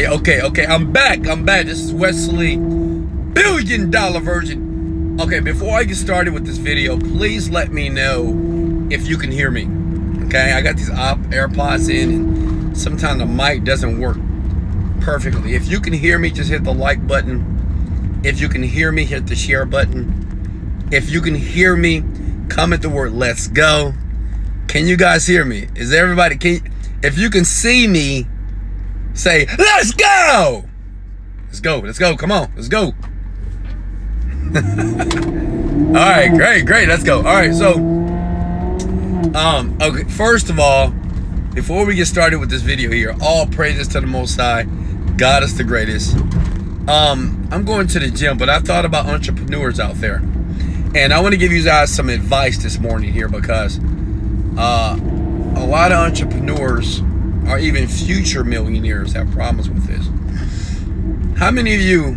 Okay, I'm back. This is Wesley Virgin. Okay, before I get started with this video, please let me know if you can hear me. Okay, I got these AirPods in, and sometimes the mic doesn't work perfectly. If you can hear me, just hit the like button. If you can hear me, hit the share button. If you can hear me, comment the word "let's go." Can you guys hear me? Is everybody, if you can see me, say, "Let's go!" Let's go, come on, let's go. All right, great, let's go. All right, so, okay, first of all, before we get started with this video here, all praises to the Most High. God is the greatest. I'm going to the gym, but I've thought about entrepreneurs out there. And I want to give you guys some advice this morning here, because a lot of entrepreneurs or even future millionaires have problems with this. How many of you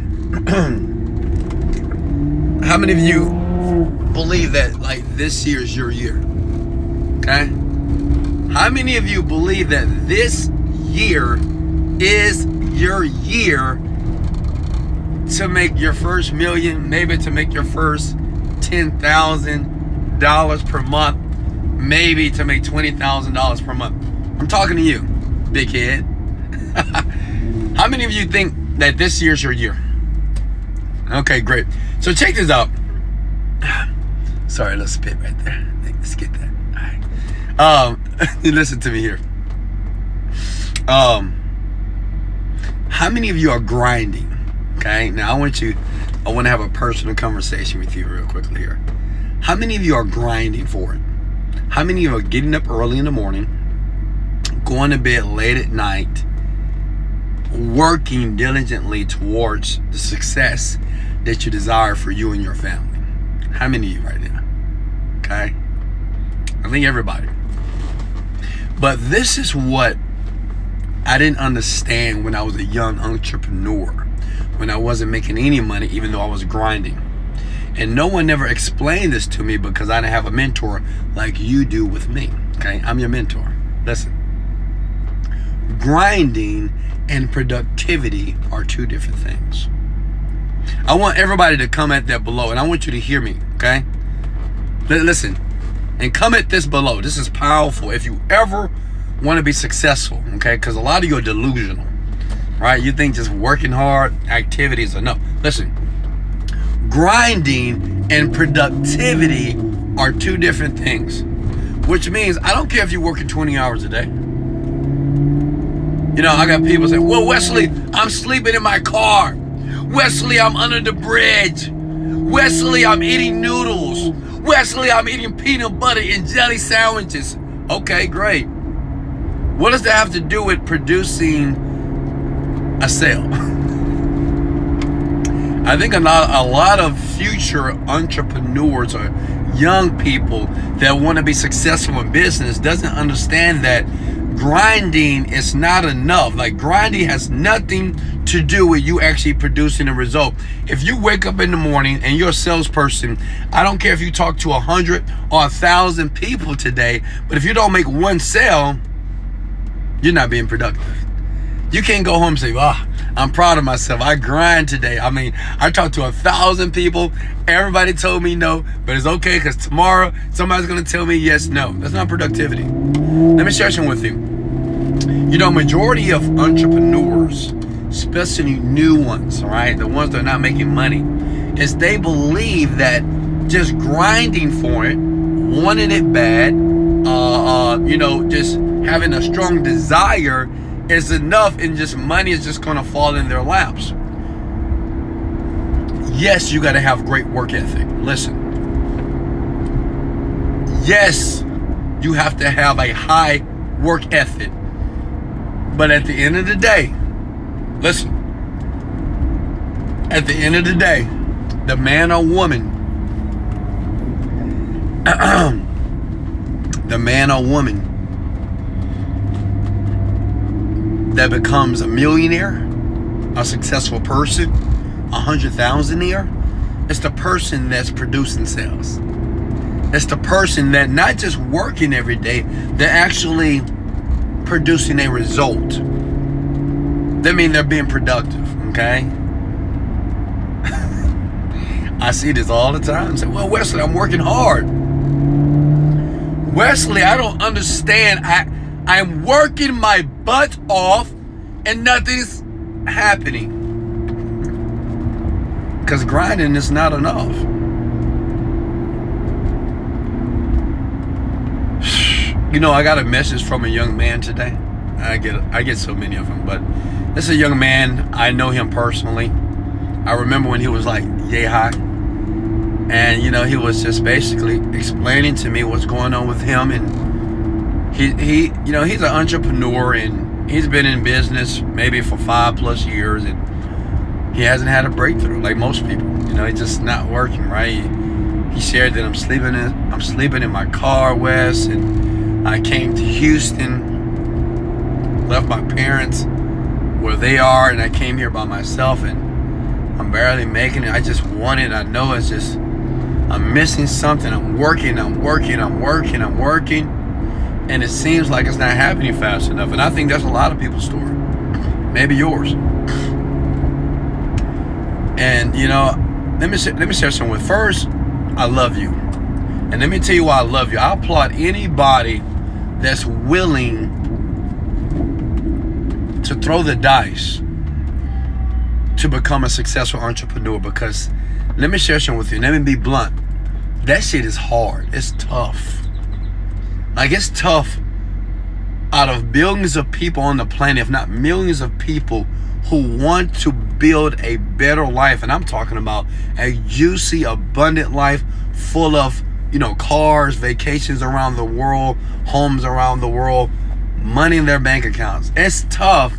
believe that like this year's your year? Okay? How many of you believe that this year is your year to make your first million, maybe to make your first $10,000 per month, maybe to make $20,000 per month? I'm talking to you, big head. How many of you think that this year's your year? Okay, great. So check this out. Sorry, let's spit right there. Let's get that. All right. Listen to me here. How many of you are grinding? Okay, now I want to have a personal conversation with you real quickly here. How many of you are grinding for it? How many of you are getting up early in the morning, going to bed late at night, working diligently towards the success that you desire for you and your family? How many of you right now? Okay, I think everybody. But this is what I didn't understand when I was a young entrepreneur, when I wasn't making any money, even though I was grinding. And no one ever explained this to me, because I didn't have a mentor like you do with me. Okay, I'm your mentor. Listen, grinding and productivity are two different things. I want everybody to comment that below, and I want you to hear me, okay? Listen, and comment this below. This is powerful if you ever want to be successful, okay? Because a lot of you are delusional, right? You think just working hard activities are enough. Listen, grinding and productivity are two different things, which means I don't care if you're working 20 hours a day. You know, I got people saying, "Well, Wesley, I'm sleeping in my car. Wesley, I'm under the bridge. Wesley, I'm eating noodles. Wesley, I'm eating peanut butter and jelly sandwiches." Okay, great. What does that have to do with producing a sale? I think a lot of future entrepreneurs or young people that want to be successful in business doesn't understand that grinding is not enough. Like, grinding has nothing to do with you actually producing a result. If you wake up in the morning and you're a salesperson, I don't care if you talk to 100 or 1,000 people today, but if you don't make one sale, you're not being productive. You can't go home and say, "Oh, I'm proud of myself. I grind today." I mean, I talked to 1,000 people. Everybody told me no, but it's okay, because tomorrow somebody's going to tell me yes, no. That's not productivity. Let me share something with you. You know, majority of entrepreneurs, especially new ones, all right, the ones that are not making money, is they believe that just grinding for it, wanting it bad, you know, just having a strong desire is enough, and just money is just going to fall in their laps. Yes, you got to have great work ethic. Listen. Yes, you have to have a high work ethic. But at the end of the day, listen, at the end of the day, the man or woman, the man or woman that becomes a millionaire, a successful person, 100,000-aire, it's the person that's producing sales. It's the person that not just working every day, they're actually producing a result. that means they're being productive, okay? I see this all the time. Say, well, Wesley, I'm working hard. Wesley, I don't understand. I'm working my butt off and nothing's happening. Because grinding is not enough. You know, I got a message from a young man today. I get so many of them, but this is a young man. I know him personally. I remember when he was like yay high, and you know, he was just basically explaining to me what's going on with him. And he you know, he's an entrepreneur and he's been in business maybe for 5+ years, and he hasn't had a breakthrough like most people. You know, it's just not working right. He shared that I'm sleeping in my car, Wes, and I came to Houston, left my parents where they are, and I came here by myself, and I'm barely making it. I just want it. I know it's just, I'm missing something. I'm working, and it seems like it's not happening fast enough. And I think that's a lot of people's story, maybe yours. And you know, let me share something with. First, I love you, and let me tell you why I love you. I applaud anybody that's willing to throw the dice to become a successful entrepreneur, because let me share something with you. Let me be blunt. That shit is hard. It's tough. Like, it's tough. Out of billions of people on the planet, if not millions of people who want to build a better life, and I'm talking about a juicy, abundant life full of, you know, cars, vacations around the world, homes around the world, money in their bank accounts. It's tough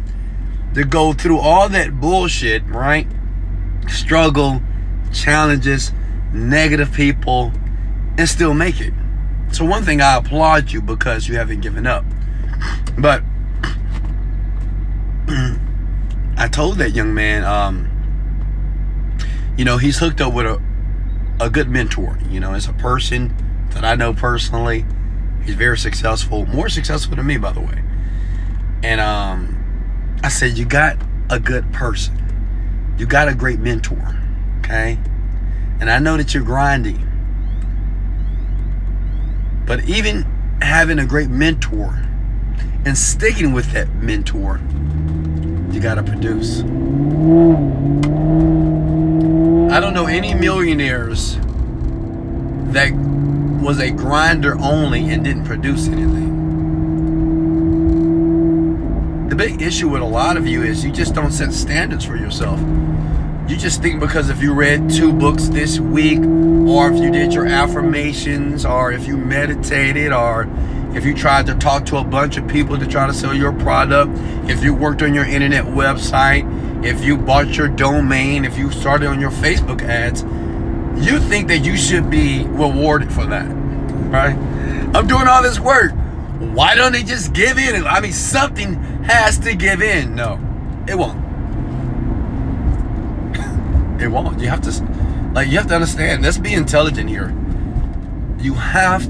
to go through all that bullshit, right? Struggle, challenges, negative people, and still make it. So one thing, I applaud you because you haven't given up. But I told that young man, you know, he's hooked up with a good mentor. You know, it's a person that I know personally. He's very successful, more successful than me, by the way. And I said, you got a good person. You got a great mentor, okay? And I know that you're grinding. But even having a great mentor and sticking with that mentor, you got to produce. I don't know any millionaires that was a grinder only and didn't produce anything. The big issue with a lot of you is you just don't set standards for yourself. You just think because if you read 2 books this week, or if you did your affirmations, or if you meditated, or if you tried to talk to a bunch of people to try to sell your product, if you worked on your internet website, if you bought your domain, if you started on your Facebook ads, you think that you should be rewarded for that, right? I'm doing all this work. Why don't they just give in? I mean, something has to give in. No, it won't. It won't. You have to understand. Let's be intelligent here. You have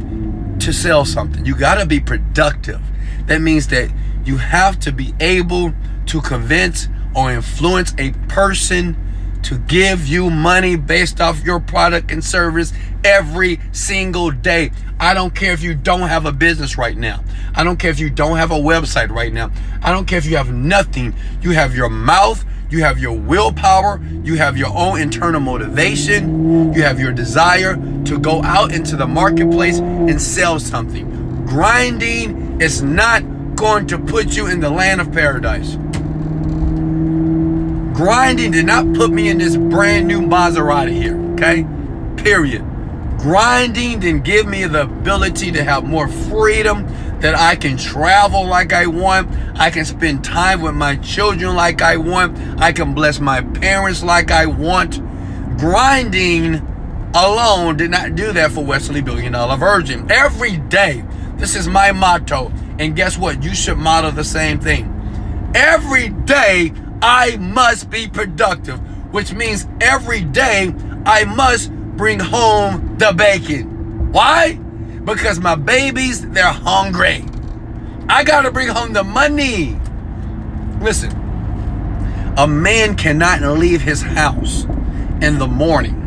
to sell something. You got to be productive. That means that you have to be able to convince or influence a person to give you money based off your product and service every single day. I don't care if you don't have a business right now. I don't care if you don't have a website right now. I don't care if you have nothing. You have your mouth. You have your willpower. You have your own internal motivation. You have your desire to go out into the marketplace and sell something. Grinding is not going to put you in the land of paradise. Grinding did not put me in this brand new Maserati here, okay? Period. Grinding didn't give me the ability to have more freedom, that I can travel like I want. I can spend time with my children like I want. I can bless my parents like I want. Grinding alone did not do that for Wesley $1 Billion Virgin. Every day, this is my motto. And guess what? You should model the same thing. Every day, I must be productive, which means every day I must bring home the bacon. Why? Because my babies, they're hungry. I got to bring home the money. Listen, A man cannot leave his house in the morning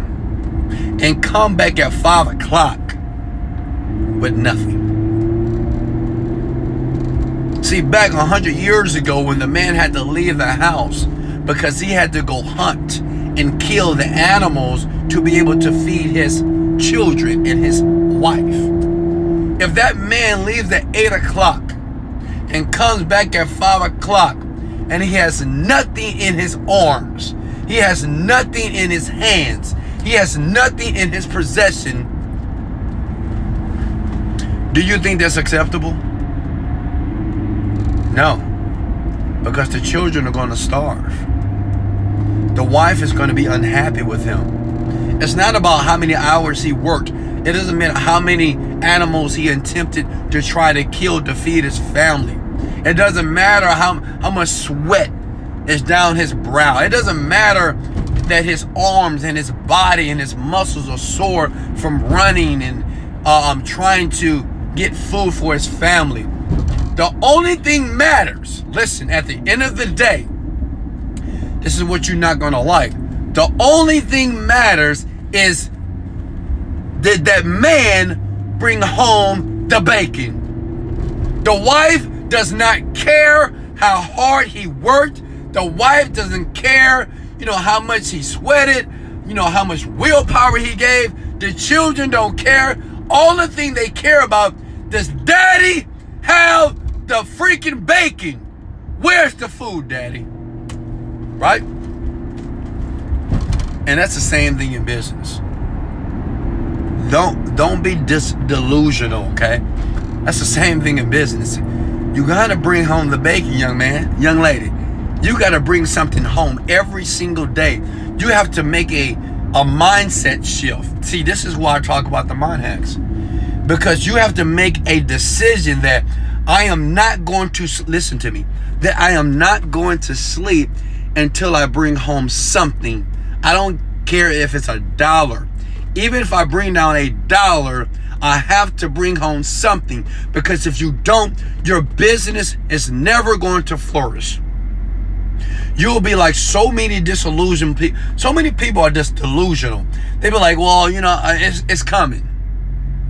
and come back at 5 o'clock with nothing. See, back 100 years ago, when the man had to leave the house because he had to go hunt and kill the animals to be able to feed his children and his wife. If that man leaves at 8 o'clock and comes back at 5 o'clock and he has nothing in his arms, he has nothing in his hands, he has nothing in his possession, do you think that's acceptable? No, because the children are going to starve. The wife is going to be unhappy with him. It's not about how many hours he worked. It doesn't matter how many animals he attempted to try to kill to feed his family. It doesn't matter how much sweat is down his brow. It doesn't matter that his arms and his body and his muscles are sore from running and trying to get food for his family. The only thing matters, listen, at the end of the day, this is what you're not going to like. The only thing matters is, did that man bring home the bacon? The wife does not care how hard he worked. The wife doesn't care, how much he sweated, how much willpower he gave. The children don't care. All the thing they care about, does daddy have the freaking bacon? Where's the food, daddy? Right? And that's the same thing in business. Don't be delusional, okay? That's the same thing in business. You gotta bring home the bacon, young man, young lady. You gotta bring something home every single day. You have to make a mindset shift. See, this is why I talk about the mind hacks. Because you have to make a decision that I am not going to, listen to me, that I am not going to sleep until I bring home something. I don't care if it's $1. Even if I bring down $1, I have to bring home something, because if you don't, your business is never going to flourish. You'll be like so many disillusioned people. So many people are just delusional. They be like, well, it's coming.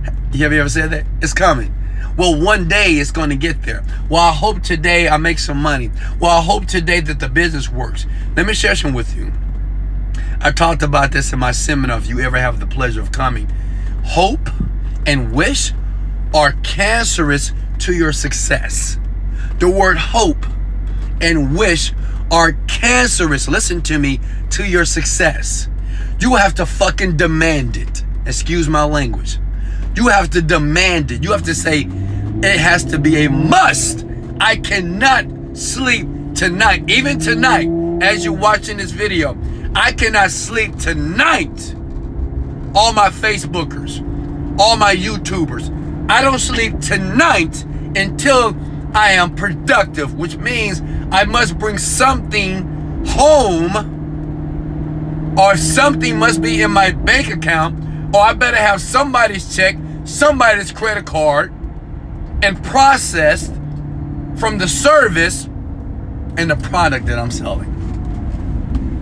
Have you ever said that? It's coming. Well, one day it's going to get there. Well, I hope today I make some money. Well, I hope today that the business works. Let me share some with you. I talked about this in my seminar, if you ever have the pleasure of coming. Hope and wish are cancerous to your success. The word hope and wish are cancerous, listen to me, to your success. You have to fucking demand it. Excuse my language. You have to demand it. You have to say, it has to be a must. I cannot sleep tonight. Even tonight, as you're watching this video, I cannot sleep tonight. All my Facebookers, all my YouTubers, I don't sleep tonight until I am productive, which means I must bring something home, or something must be in my bank account, or I better have somebody's check, somebody's credit card, and processed from the service and the product that I'm selling.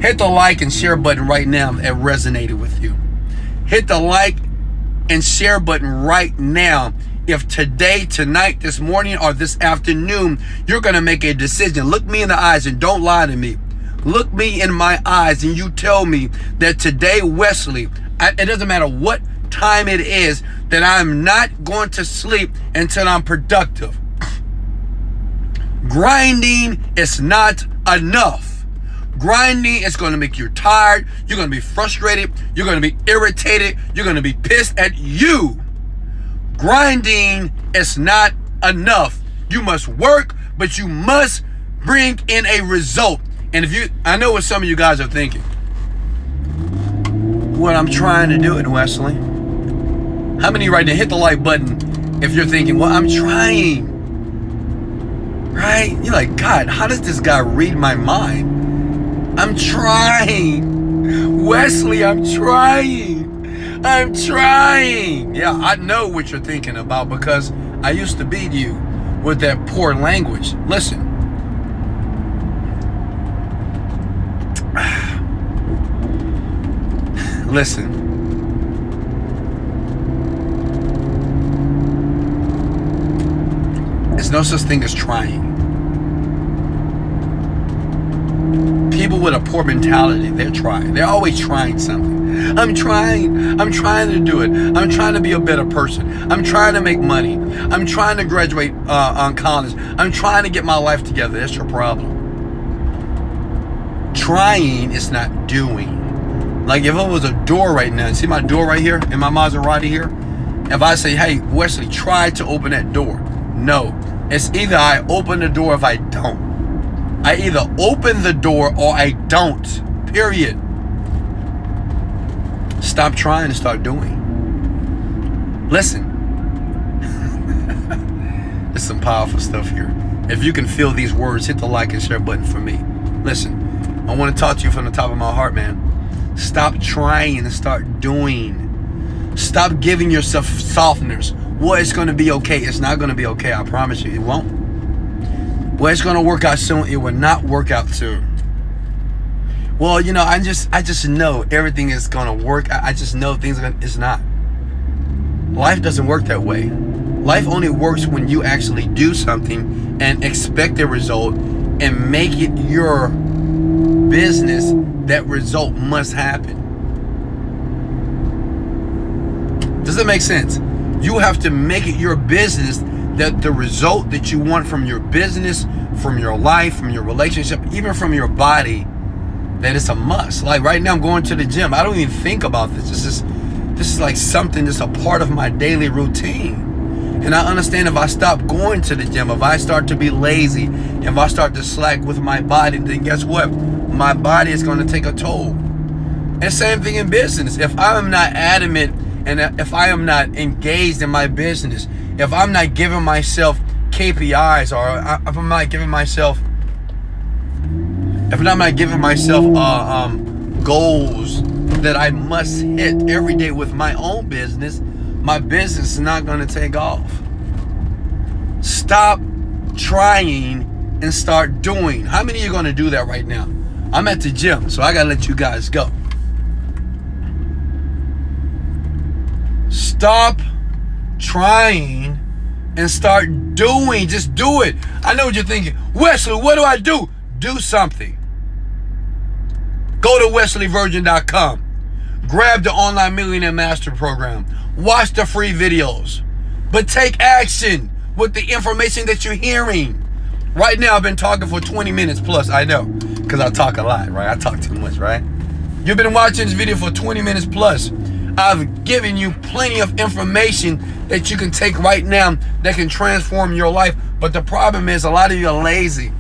Hit the like and share button right now if it resonated with you. Hit the like and share button right now if today, tonight, this morning, or this afternoon, you're going to make a decision. Look me in the eyes and don't lie to me. Look me in my eyes and you tell me that today, Wesley, it doesn't matter what time it is, that I'm not going to sleep until I'm productive. Grinding is not enough. Grinding is going to make you tired. You're going to be frustrated. You're going to be irritated. You're going to be pissed at you. Grinding is not enough. You must work, but you must bring in a result. And I know what some of you guys are thinking. What I'm trying to do it, Wesley. How many right now hit the like button if you're thinking, well, I'm trying. Right? You're like, God, how does this guy read my mind? I'm trying. Wesley, I'm trying. I'm trying. Yeah, I know what you're thinking about, because I used to beat you with that poor language. Listen. Listen. There's no such thing as trying. People with a poor mentality, they're trying. They're always trying something. I'm trying to do it. I'm trying to be a better person. I'm trying to make money. I'm trying to graduate on college. I'm trying to get my life together. That's your problem. Trying is not doing. Like if it was a door right now, see my door right here in my Maserati here? If I say, hey, Wesley, try to open that door. No, it's either I open the door if I don't. I either open the door or I don't. Period. Stop trying and start doing. Listen. There's some powerful stuff here. If you can feel these words, hit the like and share button for me. Listen, I want to talk to you from the top of my heart, man. Stop trying and start doing. Stop giving yourself softeners. Well, it's going to be okay. It's not going to be okay. I promise you, it won't. Well, it's going to work out soon. It will not work out soon. Well, you know, I just know everything is going to work. I just know things are going to, it's not. Life doesn't work that way. Life only works when you actually do something and expect a result and make it your business. That result must happen. Does that make sense? You have to make it your business that the result that you want from your business, from your life, from your relationship, even from your body, that it's a must. Like right now I'm going to the gym. I don't even think about this. This is like something that's a part of my daily routine. And I understand if I stop going to the gym, if I start to be lazy, if I start to slack with my body, then guess what? My body is going to take a toll. And same thing in business. If I am not adamant and if I am not engaged in my business, if I'm not giving myself KPIs or if I'm not giving myself goals that I must hit every day with my own business, my business is not going to take off. Stop trying and start doing. How many of you are going to do that right now? I'm at the gym, so I got to let you guys go. Stop trying and start doing. Just do it. I know what you're thinking. Wesley, what do I do? Do something. Go to wesleyvirgin.com. Grab the Online Millionaire Master Program. Watch the free videos. But take action with the information that you're hearing. Right now, I've been talking for 20 minutes plus. I know, because I talk a lot, right? I talk too much, right? You've been watching this video for 20 minutes plus. I've given you plenty of information that you can take right now that can transform your life. But the problem is a lot of you are lazy.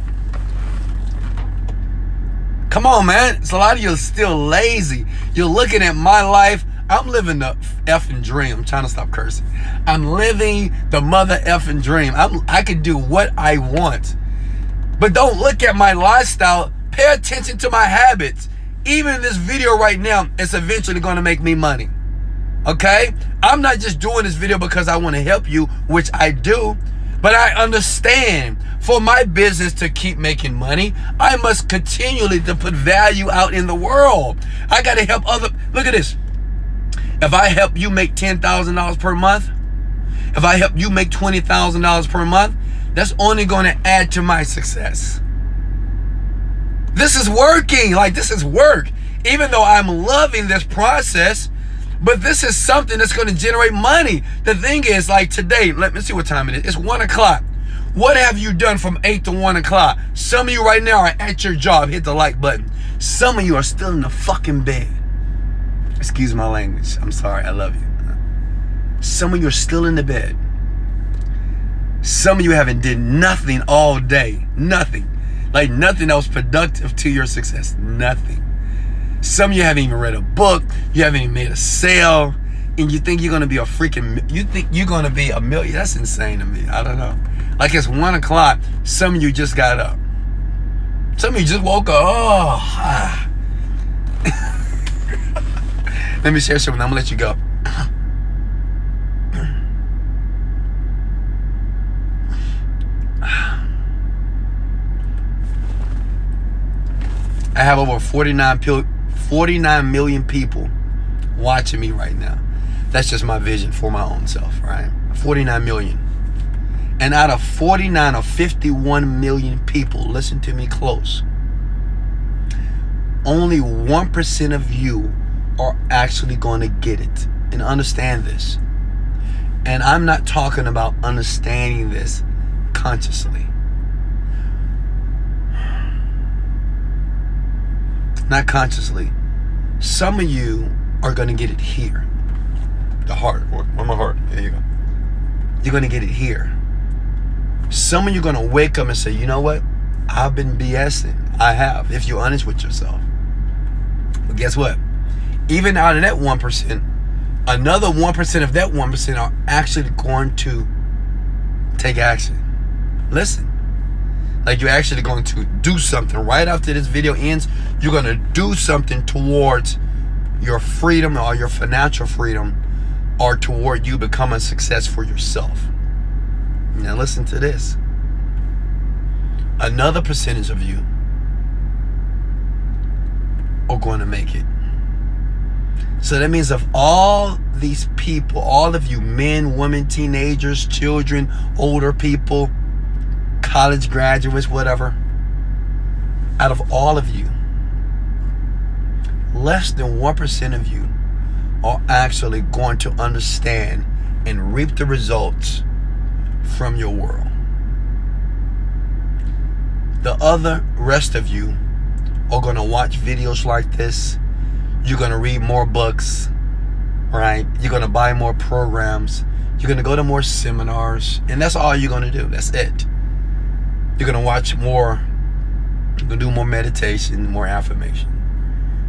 Come on, man. It's a lot of you are still lazy. You're looking at my life. I'm living the effing dream. I'm trying to stop cursing. I'm living the mother effing dream. I can do what I want. But don't look at my lifestyle. Pay attention to my habits. Even this video right now, it's eventually going to make me money. Okay? I'm not just doing this video because I want to help you, which I do. But I understand for my business to keep making money, I must continually to put value out in the world. I got to help other. Look at this. If I help you make $10,000 per month, if I help you make $20,000 per month, that's only going to add to my success. This is working. Like, this is work. Even though I'm loving this process, but this is something that's going to generate money. The thing is, like today, let me see what time it is. It's 1 o'clock. What have you done from 8 to 1 o'clock? Some of you right now are at your job. Hit the like button. Some of you are still in the fucking bed. Excuse my language. I'm sorry. I love you. Some of you are still in the bed. Some of you haven't did nothing all day. Nothing. Like nothing that was productive to your success. Nothing. Some of you haven't even read a book. You haven't even made a sale. And you think you're going to be you think you're going to be a million. That's insane to me. I don't know. Like it's 1 o'clock. Some of you just got up. Some of you just woke up. Oh. Let me share something. I'm going to let you go. I have over 49 million people watching me right now. That's just my vision for my own self, right? 49 million. And out of 49 or 51 million people, listen to me close, only 1% of you are actually going to get it. And understand this. And I'm not talking about understanding this consciously. Not consciously. Some of you are going to get it here. The heart. Where my heart? There you go. You're going to get it here. Some of you are going to wake up and say, you know what? I've been BSing. I have, if you're honest with yourself. But guess what? Even out of that 1%, another 1% of that 1% are actually going to take action. Listen. Like, you're actually going to do something. Right after this video ends, you're going to do something towards your freedom or your financial freedom, or toward you becoming a success for yourself. Now listen to this. Another percentage of you are going to make it. So that means of all these people, all of you men, women, teenagers, children, older people, college graduates, whatever, out of all of you, less than 1% of you are actually going to understand and reap the results from your world. The other rest of you are going to watch videos like this. You're going to read more books, right? You're going to buy more programs. You're going to go to more seminars. And that's all you're going to do. That's it. You're going to watch more. You're going to do more meditation, more affirmation.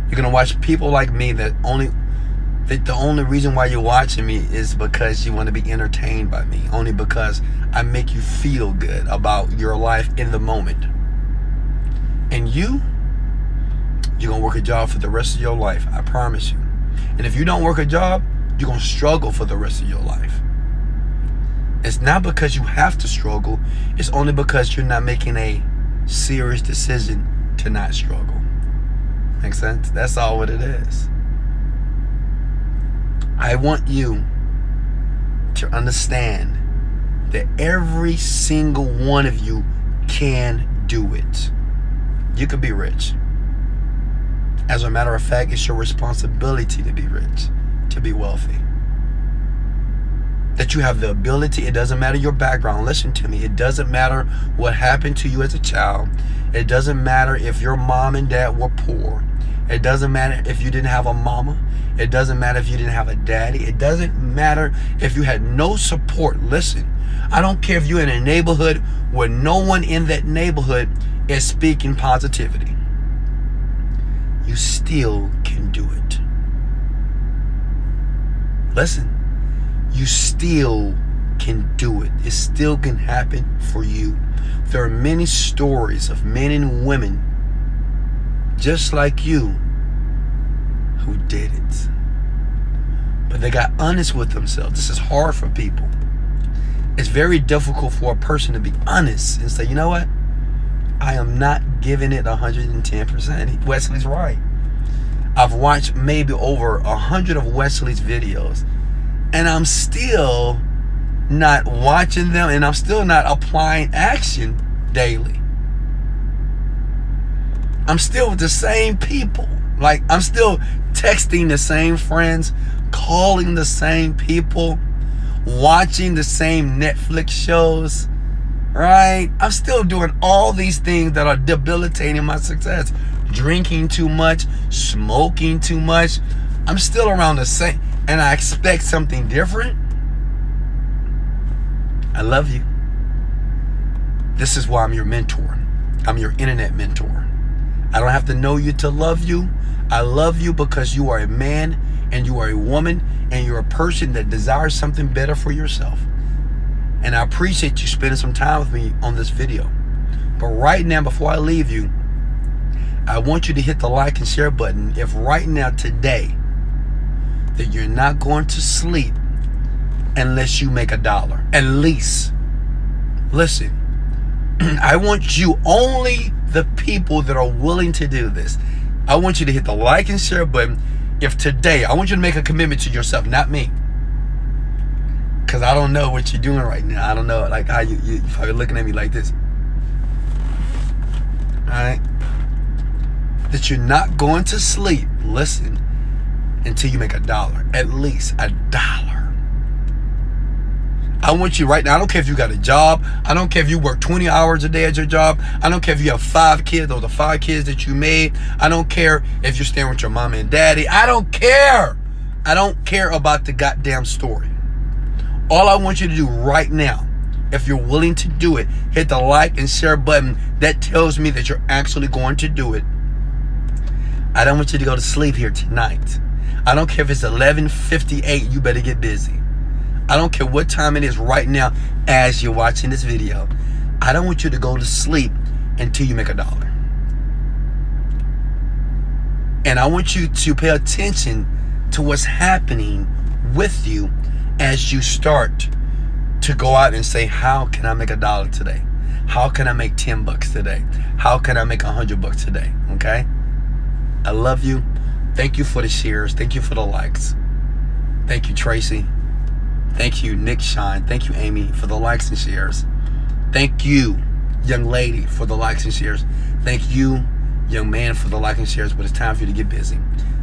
You're going to watch people like me that the only reason why you're watching me is because you want to be entertained by me. Only because I make you feel good about your life in the moment. And you're going to work a job for the rest of your life. I promise you. And if you don't work a job, you're going to struggle for the rest of your life. It's not because you have to struggle. It's only because you're not making a serious decision to not struggle. Make sense? That's all what it is. I want you to understand that every single one of you can do it. You could be rich. As a matter of fact, it's your responsibility to be rich, to be wealthy. That you have the ability. It doesn't matter your background. Listen to me. It doesn't matter what happened to you as a child. It doesn't matter if your mom and dad were poor. It doesn't matter if you didn't have a mama. It doesn't matter if you didn't have a daddy. It doesn't matter if you had no support. Listen, I don't care if you're in a neighborhood where no one in that neighborhood is speaking positivity. You still can do it. Listen, you still can do it. It still can happen for you. There are many stories of men and women just like you who did it. But they got honest with themselves. This is hard for people. It's very difficult for a person to be honest and say, you know what? I am not giving it 110%. Wesley's right. I've watched maybe over 100 of Wesley's videos, and I'm still not watching them, and I'm still not applying action daily. I'm still with the same people. Like, I'm still texting the same friends, calling the same people, watching the same Netflix shows, right? I'm still doing all these things that are debilitating my success. Drinking too much, smoking too much. I'm still around the same, and I expect something different. I love you. This is why I'm your mentor. I'm your internet mentor. I don't have to know you to love you. I love you because you are a man and you are a woman and you're a person that desires something better for yourself. And I appreciate you spending some time with me on this video. But right now, before I leave you, I want you to hit the like and share button. If right now, today, that you're not going to sleep unless you make $1, at least. Listen, I want you, only the people that are willing to do this, I want you to hit the like and share button. If today, I want you to make a commitment to yourself, not me. Because I don't know what you're doing right now. I don't know like how you probably looking at me like this. Alright? That you're not going to sleep, listen, until you make $1. At least $1. I want you right now. I don't care if you got a job. I don't care if you work 20 hours a day at your job. I don't care if you have 5 kids. Those are 5 kids that you made. I don't care if you're staying with your mama and daddy. I don't care. I don't care about the goddamn story. All I want you to do right now, if you're willing to do it, hit the like and share button. That tells me that you're actually going to do it. I don't want you to go to sleep here tonight. I don't care if it's 11:58. You better get busy. I don't care what time it is right now as you're watching this video. I don't want you to go to sleep until you make $1. And I want you to pay attention to what's happening with you as you start to go out and say, how can I make $1 today? How can I make $10 today? How can I make $100 today? Okay? I love you. Thank you for the shares. Thank you for the likes. Thank you, Tracy. Thank you, Nick Shine. Thank you, Amy, for the likes and shares. Thank you, young lady, for the likes and shares. Thank you, young man, for the likes and shares. But it's time for you to get busy.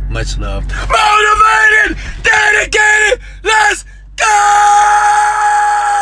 Much love. Motivated, dedicated, let's go!